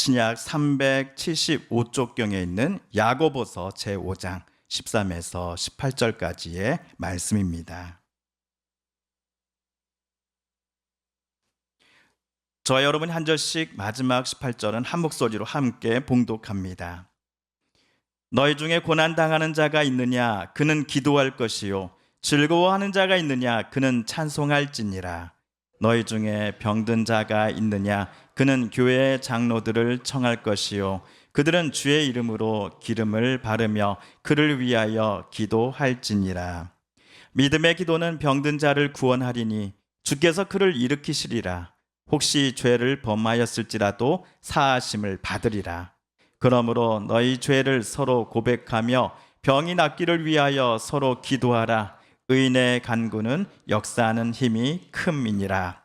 신약 375쪽경에 있는 야고보서 제5장 13에서 18절까지의 말씀입니다. 저와 여러분이 한 절씩 마지막 18절은 한 목소리로 함께 봉독합니다. 너희 중에 고난당하는 자가 있느냐? 그는 기도할 것이요 즐거워하는 자가 있느냐? 그는 찬송할지니라. 너희 중에 병든 자가 있느냐? 그는 교회의 장로들을 청할 것이요 그들은 주의 이름으로 기름을 바르며 그를 위하여 기도할지니라. 믿음의 기도는 병든 자를 구원하리니 주께서 그를 일으키시리라. 혹시 죄를 범하였을지라도 사하심을 받으리라. 그러므로 너희 죄를 서로 고백하며 병이 낫기를 위하여 서로 기도하라. 의인의 간구는 역사하는 힘이 큼이니라.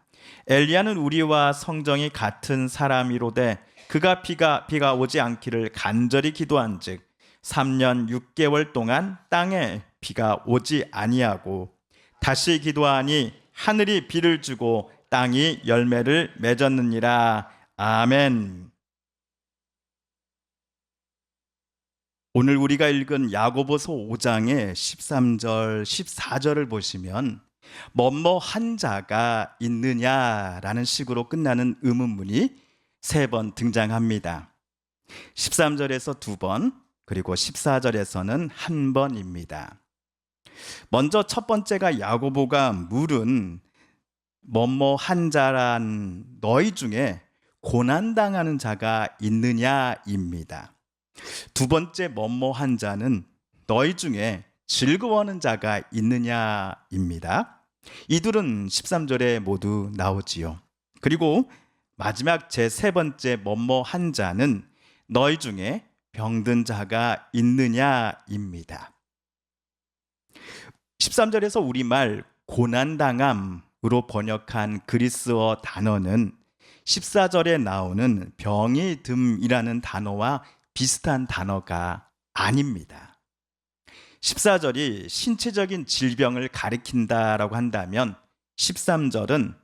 엘리야는 우리와 성정이 같은 사람이로되 그가 비가 오지 않기를 간절히 기도한즉 3년 6개월 동안 땅에 비가 오지 아니하고 다시 기도하니 하늘이 비를 주고 땅이 열매를 맺었느니라. 아멘. 오늘 우리가 읽은 야고보서 5장의 13절, 14절을 보시면 뭐뭐한 자가 있느냐라는 식으로 끝나는 의문문이 3번 등장합니다. 13절에서 2번, 그리고 14절에서는 1번입니다. 먼저 첫 번째가 야고보가 물은 뭐뭐한 자란 너희 중에 고난당하는 자가 있느냐입니다. 두 번째 뭐뭐한 자는 너희 중에 즐거워하는 자가 있느냐입니다. 이 둘은 13절에 모두 나오지요. 그리고 마지막 제 세 번째 뭐뭐한 자는 너희 중에 병든 자가 있느냐입니다. 13절에서 우리말 고난당함으로 번역한 그리스어 단어는 14절에 나오는 병이 듦이라는 단어와 비슷한 단어가 아닙니다. 14절이 신체적인 질병을 가리킨다라고 한다면 13절은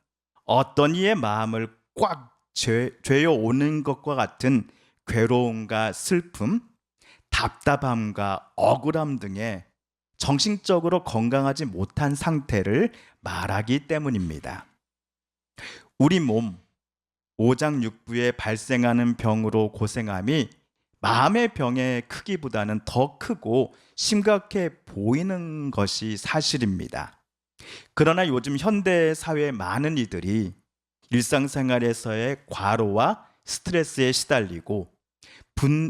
어떤 이의 마음을 꽉 죄어오는 것과 같은 괴로움과 슬픔, 답답함과 억울함 등의 정신적으로 건강하지 못한 상태를 말하기 때문입니다. 우리 몸, 오장육부에 발생하는 병으로 고생함이 마음의 병의 크기보다는 더 크고 심각해 보이는 것이 사실입니다. 그러나 요즘 현대 사회의 많은 이들이 일상생활에서의 과로와 스트레스에 시달리고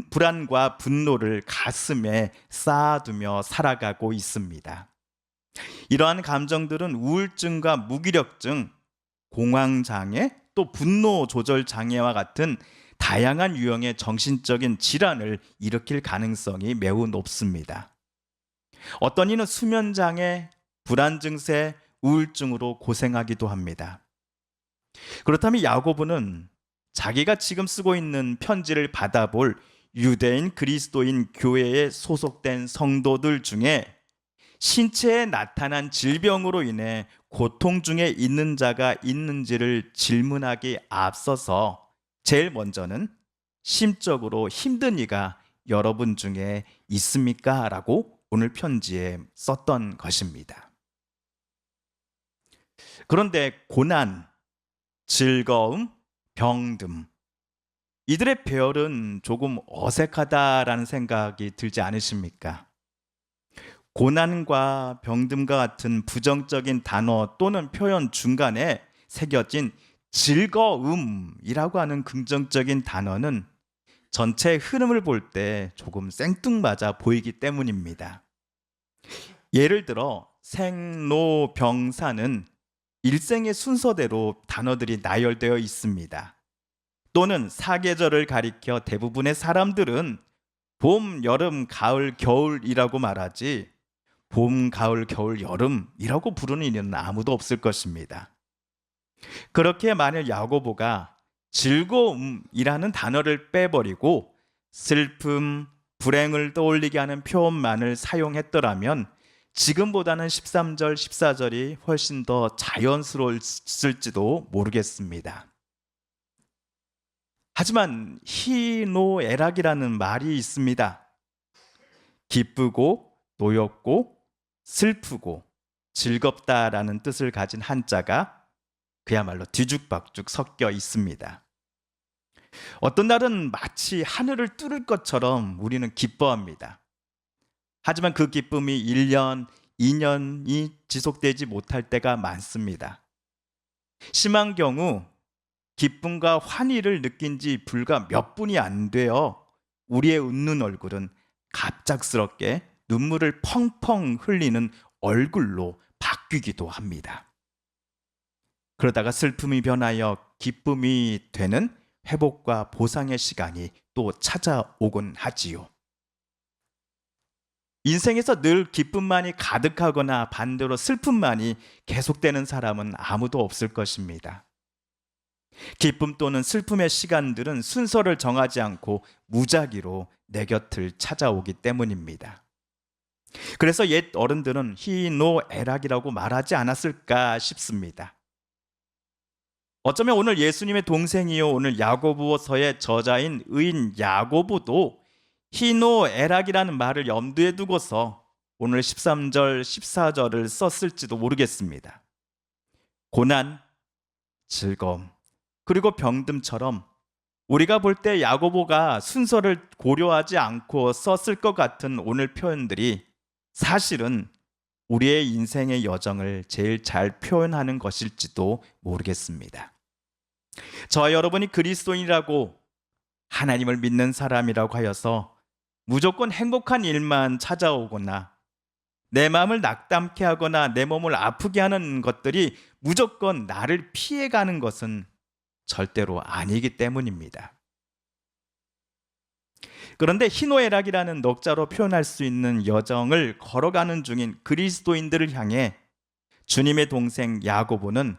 불안과 분노를 가슴에 쌓아두며 살아가고 있습니다. 이러한 감정들은 우울증과 무기력증, 공황장애, 또 분노 조절 장애와 같은 다양한 유형의 정신적인 질환을 일으킬 가능성이 매우 높습니다. 어떤 이는 수면장애, 불안 증세, 우울증으로 고생하기도 합니다. 그렇다면 야고보는 자기가 지금 쓰고 있는 편지를 받아볼 유대인 그리스도인 교회에 소속된 성도들 중에 신체에 나타난 질병으로 인해 고통 중에 있는 자가 있는지를 질문하기 앞서서 제일 먼저는 심적으로 힘든 이가 여러분 중에 있습니까? 라고 오늘 편지에 썼던 것입니다. 그런데 고난, 즐거움, 병듦, 이들의 배열은 조금 어색하다라는 생각이 들지 않으십니까? 고난과 병듦과 같은 부정적인 단어 또는 표현 중간에 새겨진 즐거움이라고 하는 긍정적인 단어는 전체 흐름을 볼 때 조금 생뚱맞아 보이기 때문입니다. 예를 들어 생로병사는 일생의 순서대로 단어들이 나열되어 있습니다. 또는 사계절을 가리켜 대부분의 사람들은 봄, 여름, 가을, 겨울이라고 말하지 봄, 가을, 겨울, 여름이라고 부르는 이는 아무도 없을 것입니다. 그렇게 만일 야고보가 즐거움이라는 단어를 빼버리고 슬픔, 불행을 떠올리게 하는 표현만을 사용했더라면 지금보다는 13절, 14절이 훨씬 더 자연스러웠을지도 모르겠습니다. 하지만 희노애락이라는 말이 있습니다. 기쁘고 노엽고 슬프고 즐겁다라는 뜻을 가진 한자가 그야말로 뒤죽박죽 섞여 있습니다. 어떤 날은 마치 하늘을 뚫을 것처럼 우리는 기뻐합니다. 하지만 그 기쁨이 1년, 2년이 지속되지 못할 때가 많습니다. 심한 경우 기쁨과 환희를 느낀 지 불과 몇 분이 안 되어 우리의 웃는 얼굴은 갑작스럽게 눈물을 펑펑 흘리는 얼굴로 바뀌기도 합니다. 그러다가 슬픔이 변하여 기쁨이 되는 회복과 보상의 시간이 또 찾아오곤 하지요. 인생에서 늘 기쁨만이 가득하거나 반대로 슬픔만이 계속되는 사람은 아무도 없을 것입니다. 기쁨 또는 슬픔의 시간들은 순서를 정하지 않고 무작위로 내 곁을 찾아오기 때문입니다. 그래서 옛 어른들은 희노애락이라고 말하지 않았을까 싶습니다. 어쩌면 오늘 예수님의 동생이요 오늘 야고보서의 저자인 의인 야고보도 희노애락이라는 말을 염두에 두고서 오늘 13절, 14절을 썼을지도 모르겠습니다. 고난, 즐거움, 그리고 병듦처럼 우리가 볼 때 야고보가 순서를 고려하지 않고 썼을 것 같은 오늘 표현들이 사실은 우리의 인생의 여정을 제일 잘 표현하는 것일지도 모르겠습니다. 저와 여러분이 그리스도인이라고 하나님을 믿는 사람이라고 하여서 무조건 행복한 일만 찾아오거나 내 마음을 낙담케 하거나 내 몸을 아프게 하는 것들이 무조건 나를 피해가는 것은 절대로 아니기 때문입니다. 그런데 희노애락이라는 넉자로 표현할 수 있는 여정을 걸어가는 중인 그리스도인들을 향해 주님의 동생 야고보는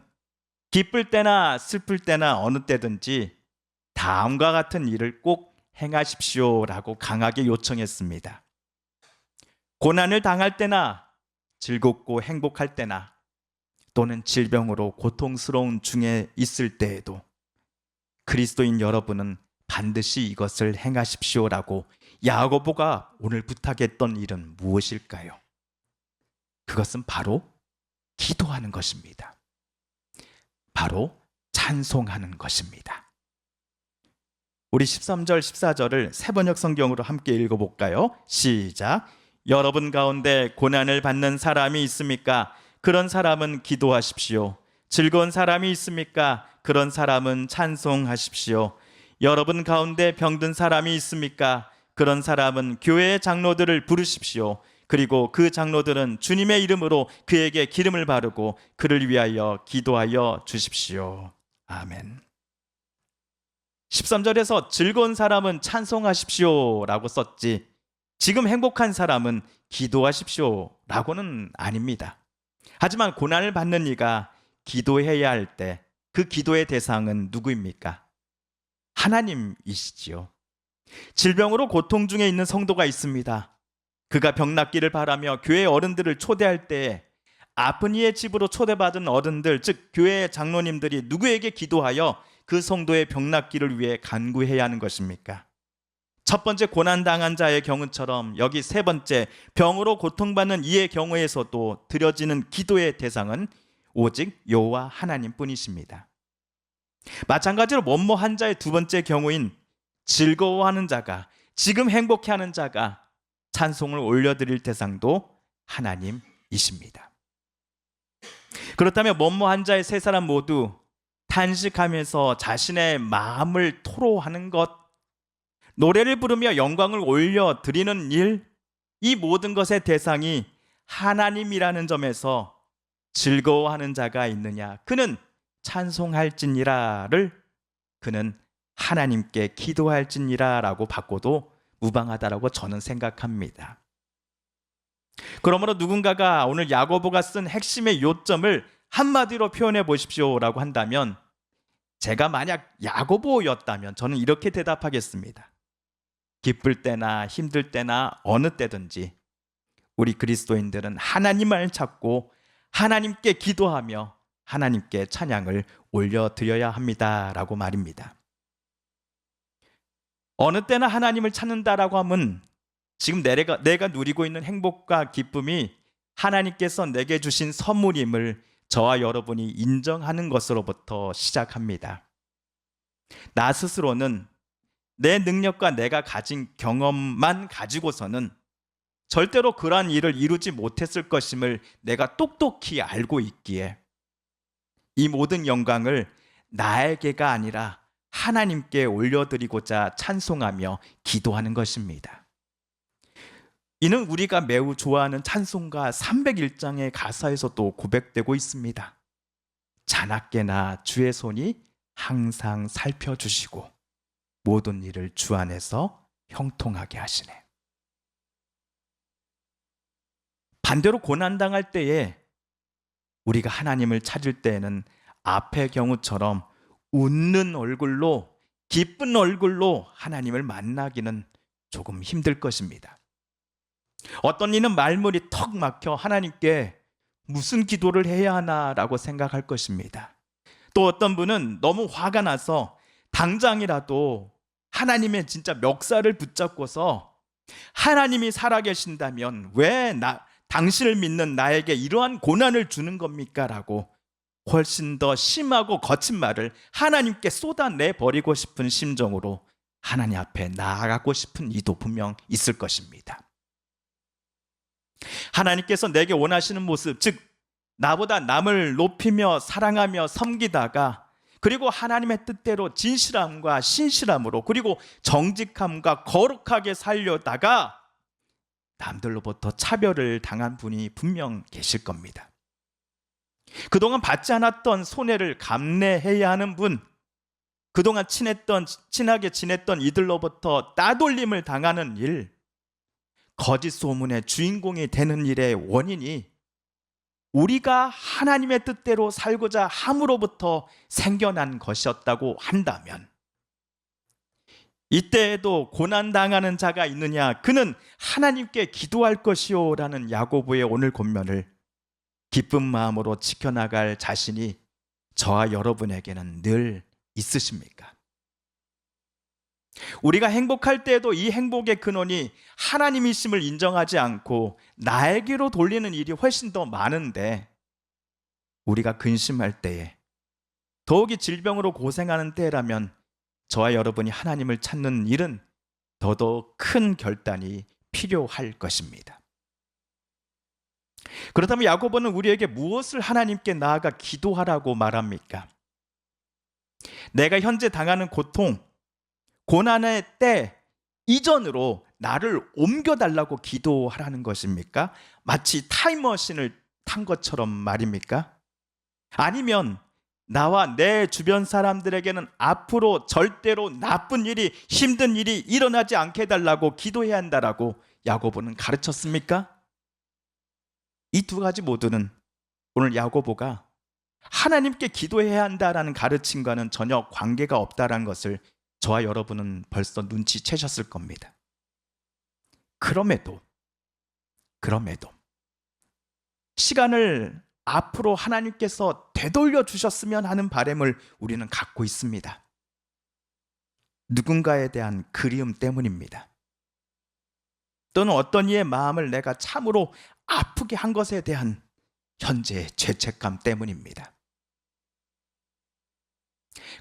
기쁠 때나 슬플 때나 어느 때든지 다음과 같은 일을 꼭 행하십시오라고 강하게 요청했습니다. 고난을 당할 때나 즐겁고 행복할 때나 또는 질병으로 고통스러운 중에 있을 때에도 그리스도인 여러분은 반드시 이것을 행하십시오라고 야고보가 오늘 부탁했던 일은 무엇일까요? 그것은 바로 기도하는 것입니다. 바로 찬송하는 것입니다. 우리 13절, 14절을 새번역 성경으로 함께 읽어볼까요? 시작! 여러분 가운데 고난을 받는 사람이 있습니까? 그런 사람은 기도하십시오. 즐거운 사람이 있습니까? 그런 사람은 찬송하십시오. 여러분 가운데 병든 사람이 있습니까? 그런 사람은 교회의 장로들을 부르십시오. 그리고 그 장로들은 주님의 이름으로 그에게 기름을 바르고 그를 위하여 기도하여 주십시오. 아멘. 13절에서 즐거운 사람은 찬송하십시오 라고 썼지 지금 행복한 사람은 기도하십시오 라고는 아닙니다. 하지만 고난을 받는 이가 기도해야 할 때 그 기도의 대상은 누구입니까? 하나님이시지요. 질병으로 고통 중에 있는 성도가 있습니다. 그가 병 낫기를 바라며 교회 어른들을 초대할 때에 아픈 이의 집으로 초대받은 어른들, 즉 교회의 장로님들이 누구에게 기도하여 그 성도의 병 낫기를 위해 간구해야 하는 것입니까? 첫 번째 고난당한 자의 경우처럼 여기 세 번째 병으로 고통받는 이의 경우에서도 드려지는 기도의 대상은 오직 여호와 하나님뿐이십니다. 마찬가지로 뭐뭐한 자의 두 번째 경우인 즐거워하는 자가, 지금 행복해하는 자가 찬송을 올려드릴 대상도 하나님이십니다. 그렇다면 뭐뭐한 자의 세 사람 모두 탄식하면서 자신의 마음을 토로하는 것, 노래를 부르며 영광을 올려드리는 일, 이 모든 것의 대상이 하나님이라는 점에서 즐거워하는 자가 있느냐? 그는 찬송할지니라를 그는 하나님께 기도할지니라라고 바꿔도 무방하다라고 저는 생각합니다. 그러므로 누군가가 오늘 야고보가 쓴 핵심의 요점을 한마디로 표현해 보십시오라고 한다면 제가 만약 야고보였다면 저는 이렇게 대답하겠습니다. 기쁠 때나 힘들 때나 어느 때든지 우리 그리스도인들은 하나님을 찾고 하나님께 기도하며 하나님께 찬양을 올려드려야 합니다라고 말입니다. 어느 때나 하나님을 찾는다라고 하면 지금 내가 누리고 있는 행복과 기쁨이 하나님께서 내게 주신 선물임을 저와 여러분이 인정하는 것으로부터 시작합니다. 나 스스로는 내 능력과 내가 가진 경험만 가지고서는 절대로 그러한 일을 이루지 못했을 것임을 내가 똑똑히 알고 있기에 이 모든 영광을 나에게가 아니라 하나님께 올려드리고자 찬송하며 기도하는 것입니다. 이는 우리가 매우 좋아하는 찬송가 301장의 가사에서도 고백되고 있습니다. 자나깨나 주의 손이 항상 살펴주시고 모든 일을 주 안에서 형통하게 하시네. 반대로 고난당할 때에 우리가 하나님을 찾을 때에는 앞의 경우처럼 웃는 얼굴로, 기쁜 얼굴로 하나님을 만나기는 조금 힘들 것입니다. 어떤 이는 말문이 턱 막혀 하나님께 무슨 기도를 해야 하나라고 생각할 것입니다. 또 어떤 분은 너무 화가 나서 당장이라도 하나님의 진짜 멱살을 붙잡고서 하나님이 살아계신다면 왜 당신을 믿는 나에게 이러한 고난을 주는 겁니까? 라고 훨씬 더 심하고 거친 말을 하나님께 쏟아내 버리고 싶은 심정으로 하나님 앞에 나아가고 싶은 이도 분명 있을 것입니다. 하나님께서 내게 원하시는 모습, 즉 나보다 남을 높이며 사랑하며 섬기다가 그리고 하나님의 뜻대로 진실함과 신실함으로 그리고 정직함과 거룩하게 살려다가 남들로부터 차별을 당한 분이 분명 계실 겁니다. 그동안 받지 않았던 손해를 감내해야 하는 분, 그동안 친하게 지냈던 이들로부터 따돌림을 당하는 일, 거짓 소문의 주인공이 되는 일의 원인이 우리가 하나님의 뜻대로 살고자 함으로부터 생겨난 것이었다고 한다면 이때에도 고난당하는 자가 있느냐? 그는 하나님께 기도할 것이요 라는 야고보의 오늘 본문을 기쁜 마음으로 지켜나갈 자신이 저와 여러분에게는 늘 있으십니까? 우리가 행복할 때에도 이 행복의 근원이 하나님이심을 인정하지 않고 나에게로 돌리는 일이 훨씬 더 많은데 우리가 근심할 때에 더욱이 질병으로 고생하는 때라면 저와 여러분이 하나님을 찾는 일은 더더욱 큰 결단이 필요할 것입니다. 그렇다면 야고보는 우리에게 무엇을 하나님께 나아가 기도하라고 말합니까? 내가 현재 당하는 고통, 고난의 때 이전으로 나를 옮겨달라고 기도하라는 것입니까? 마치 타임머신을 탄 것처럼 말입니까? 아니면 나와 내 주변 사람들에게는 앞으로 절대로 나쁜 일이, 힘든 일이 일어나지 않게 해달라고 기도해야 한다라고 야고보는 가르쳤습니까? 이 두 가지 모두는 오늘 야고보가 하나님께 기도해야 한다라는 가르침과는 전혀 관계가 없다라는 것을 저와 여러분은 벌써 눈치채셨을 겁니다. 그럼에도 시간을 앞으로 하나님께서 되돌려 주셨으면 하는 바람을 우리는 갖고 있습니다. 누군가에 대한 그리움 때문입니다. 또는 어떤 이의 마음을 내가 참으로 아프게 한 것에 대한 현재의 죄책감 때문입니다.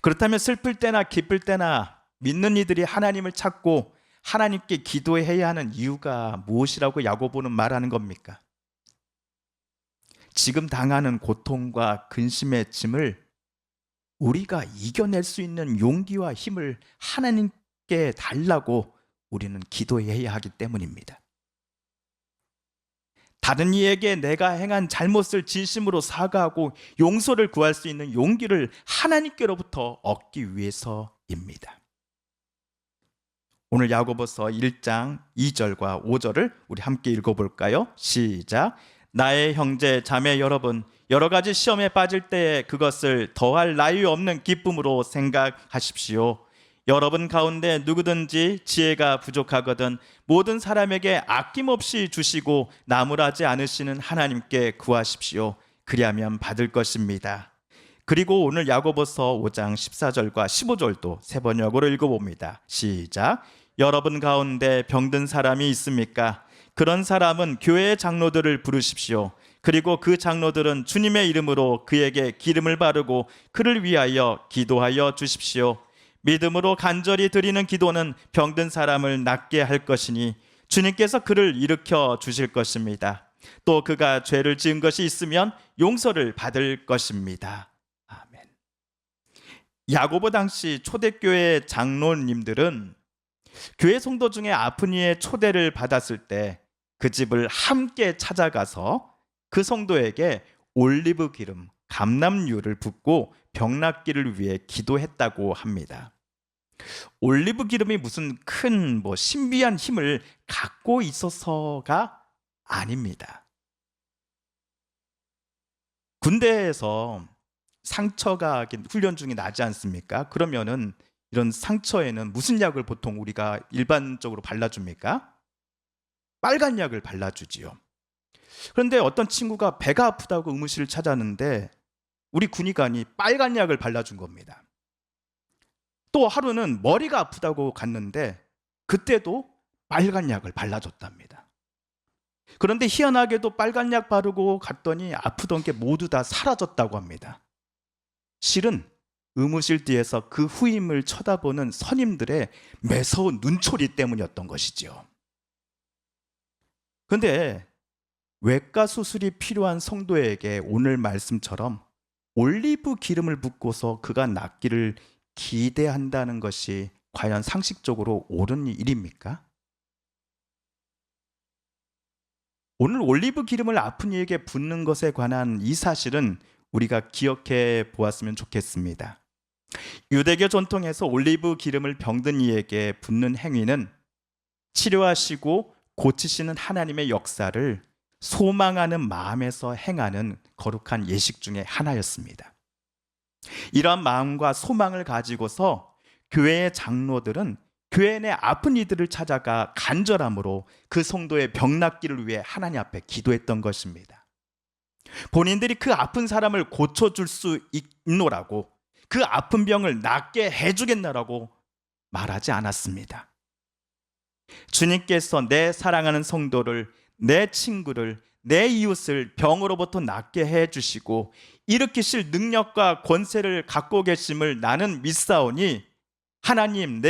그렇다면 슬플 때나 기쁠 때나 믿는 이들이 하나님을 찾고 하나님께 기도해야 하는 이유가 무엇이라고 야고보는 말하는 겁니까? 지금 당하는 고통과 근심의 짐을 우리가 이겨낼 수 있는 용기와 힘을 하나님께 달라고 우리는 기도해야 하기 때문입니다. 다른 이에게 내가 행한 잘못을 진심으로 사과하고 용서를 구할 수 있는 용기를 하나님께로부터 얻기 위해서입니다. 오늘 야고보서 1장 2절과 5절을 우리 함께 읽어볼까요? 시작. 나의 형제 자매 여러분, 여러 가지 시험에 빠질 때에 그것을 더할 나위 없는 기쁨으로 생각하십시오. 여러분 가운데 누구든지 지혜가 부족하거든 모든 사람에게 아낌없이 주시고 나무라지 않으시는 하나님께 구하십시오. 그리하면 받을 것입니다. 그리고 오늘 야고보서 5장 14절과 15절도 세 번역으로 읽어봅니다. 시작. 여러분 가운데 병든 사람이 있습니까? 그런 사람은 교회의 장로들을 부르십시오. 그리고 그 장로들은 주님의 이름으로 그에게 기름을 바르고 그를 위하여 기도하여 주십시오. 믿음으로 간절히 드리는 기도는 병든 사람을 낫게 할 것이니 주님께서 그를 일으켜 주실 것입니다. 또 그가 죄를 지은 것이 있으면 용서를 받을 것입니다. 아멘. 야고보 당시 초대교회 장로님들은 교회 성도 중에 아픈 이의 초대를 받았을 때 그 집을 함께 찾아가서 그 성도에게 올리브 기름, 감람유를 붓고 병 낫기를 위해 기도했다고 합니다. 올리브 기름이 무슨 큰 신비한 힘을 갖고 있어서가 아닙니다. 군대에서 상처가 훈련 중에 나지 않습니까? 그러면은 이런 상처에는 무슨 약을 보통 우리가 일반적으로 발라줍니까? 빨간 약을 발라주지요. 그런데 어떤 친구가 배가 아프다고 의무실을 찾았는데 우리 군의관이 빨간 약을 발라준 겁니다. 또 하루는 머리가 아프다고 갔는데 그때도 빨간 약을 발라줬답니다. 그런데 희한하게도 빨간 약 바르고 갔더니 아프던 게 모두 다 사라졌다고 합니다. 실은 의무실 뒤에서 그 후임을 쳐다보는 선임들의 매서운 눈초리 때문이었던 것이죠. 그런데 외과 수술이 필요한 성도에게 오늘 말씀처럼 올리브 기름을 붓고서 그가 낫기를 기대한다는 것이 과연 상식적으로 옳은 일입니까? 오늘 올리브 기름을 아픈 이에게 붓는 것에 관한 이 사실은 우리가 기억해 보았으면 좋겠습니다. 유대교 전통에서 올리브 기름을 병든 이에게 붓는 행위는 치료하시고 고치시는 하나님의 역사를 소망하는 마음에서 행하는 거룩한 예식 중에 하나였습니다. 이러한 마음과 소망을 가지고서 교회의 장로들은 교회 내 아픈 이들을 찾아가 간절함으로 그 성도의 병 낫기를 위해 하나님 앞에 기도했던 것입니다. 본인들이 그 아픈 사람을 고쳐줄 수 있노라고, 그 아픈 병을 낫게 해주겠노라고 말하지 않았습니다. 주님께서 내 사랑하는 성도를, 내 친구를, 내 이웃을 병으로부터 낫게 해주시고 일으키실 능력과 권세를 갖고 계심을 나는 믿사오니 하나님,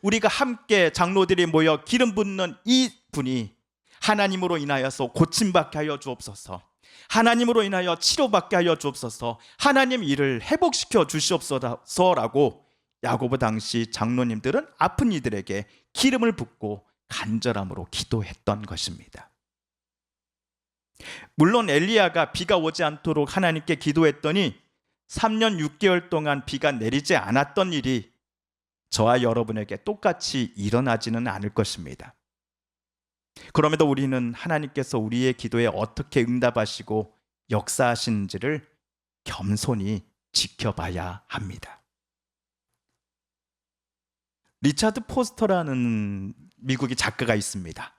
우리가 함께 장로들이 모여 기름 붓는 이 분이 하나님으로 인하여서 고침받게 하여 주옵소서, 하나님으로 인하여 치료받게 하여 주옵소서, 하나님 일을 회복시켜 주시옵소서라고 야고보 당시 장로님들은 아픈 이들에게 기름을 붓고 간절함으로 기도했던 것입니다. 물론 엘리야가 비가 오지 않도록 하나님께 기도했더니 3년 6개월 동안 비가 내리지 않았던 일이 저와 여러분에게 똑같이 일어나지는 않을 것입니다. 그럼에도 우리는 하나님께서 우리의 기도에 어떻게 응답하시고 역사하시는지를 겸손히 지켜봐야 합니다. 리차드 포스터라는 미국의 작가가 있습니다.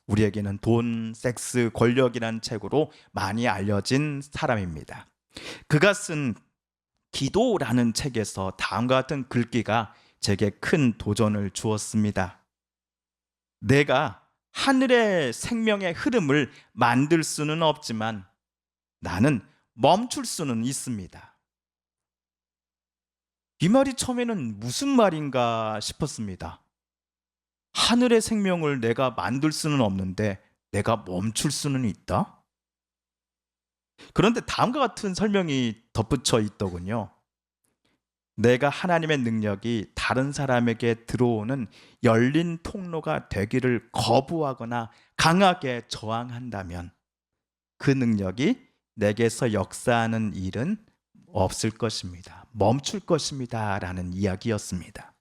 우리에게는 돈, 섹스, 권력이라는 책으로 많이 알려진 사람입니다. 그가 쓴 기도라는 책에서 다음과 같은 글귀가 제게 큰 도전을 주었습니다. 내가 하늘의 생명의 흐름을 만들 수는 없지만 나는 멈출 수는 있습니다. 이 말이 처음에는 무슨 말인가 싶었습니다. 하늘의 생명을 내가 만들 수는 없는데 내가 멈출 수는 있다? 그런데 다음과 같은 설명이 덧붙여 있더군요. 내가 하나님의 능력이 다른 사람에게 들어오는 열린 통로가 되기를 거부하거나 강하게 저항한다면 그 능력이 내게서 역사하는 일은 없을 것입니다. 멈출 것입니다. 라는 이야기였습니다.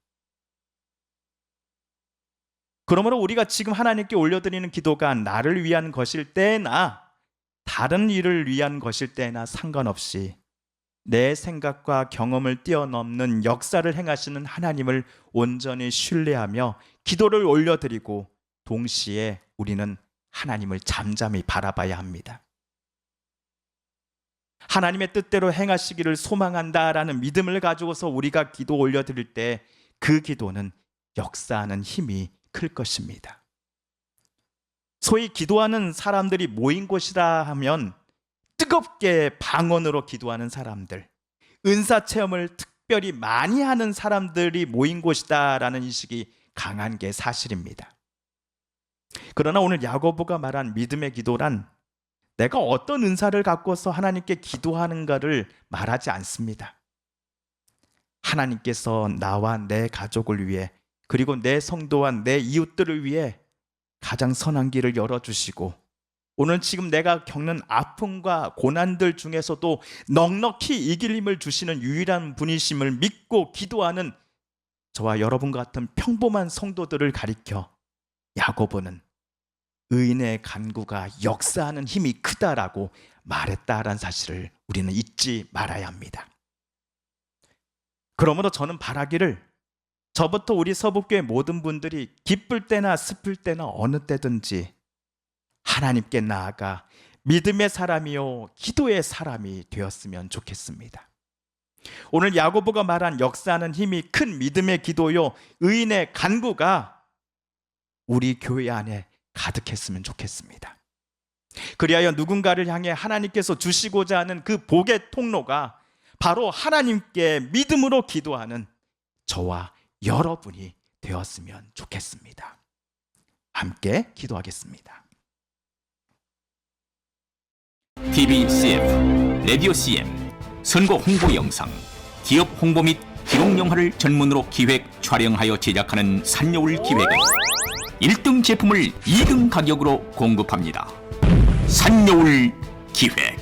그러므로 우리가 지금 하나님께 올려드리는 기도가 나를 위한 것일 때나 다른 일을 위한 것일 때나 상관없이 내 생각과 경험을 뛰어넘는 역사를 행하시는 하나님을 온전히 신뢰하며 기도를 올려드리고 동시에 우리는 하나님을 잠잠히 바라봐야 합니다. 하나님의 뜻대로 행하시기를 소망한다라는 믿음을 가지고서 우리가 기도 올려드릴 때 그 기도는 역사하는 힘이 클 것입니다. 소위 기도하는 사람들이 모인 곳이라 하면 뜨겁게 방언으로 기도하는 사람들, 은사 체험을 특별히 많이 하는 사람들이 모인 곳이다라는 인식이 강한 게 사실입니다. 그러나 오늘 야고보가 말한 믿음의 기도란 내가 어떤 은사를 갖고서 하나님께 기도하는가를 말하지 않습니다. 하나님께서 나와 내 가족을 위해, 그리고 내 성도와 내 이웃들을 위해 가장 선한 길을 열어주시고, 오늘 지금 내가 겪는 아픔과 고난들 중에서도 넉넉히 이길 힘을 주시는 유일한 분이심을 믿고 기도하는 저와 여러분 같은 평범한 성도들을 가리켜 야고보는 의인의 간구가 역사하는 힘이 크다라고 말했다라는 사실을 우리는 잊지 말아야 합니다. 그러므로 저는 바라기를 저부터 우리 서북교회 모든 분들이 기쁠 때나 슬플 때나 어느 때든지 하나님께 나아가 믿음의 사람이요 기도의 사람이 되었으면 좋겠습니다. 오늘 야고보가 말한 역사하는 힘이 큰 믿음의 기도요 의인의 간구가 우리 교회 안에 가득했으면 좋겠습니다. 그리하여 누군가를 향해 하나님께서 주시고자 하는 그 복의 통로가 바로 하나님께 믿음으로 기도하는 저와 여러분이 되었으면 좋겠습니다. 함께 기도하겠습니다. TV CF, 라디오 CM, 선거 홍보 영상, 기업 홍보 및 기록 영화를 전문으로 기획, 촬영하여 제작하는 산여울 기획은 1등 제품을 2등 가격으로 공급합니다. 산여울 기획.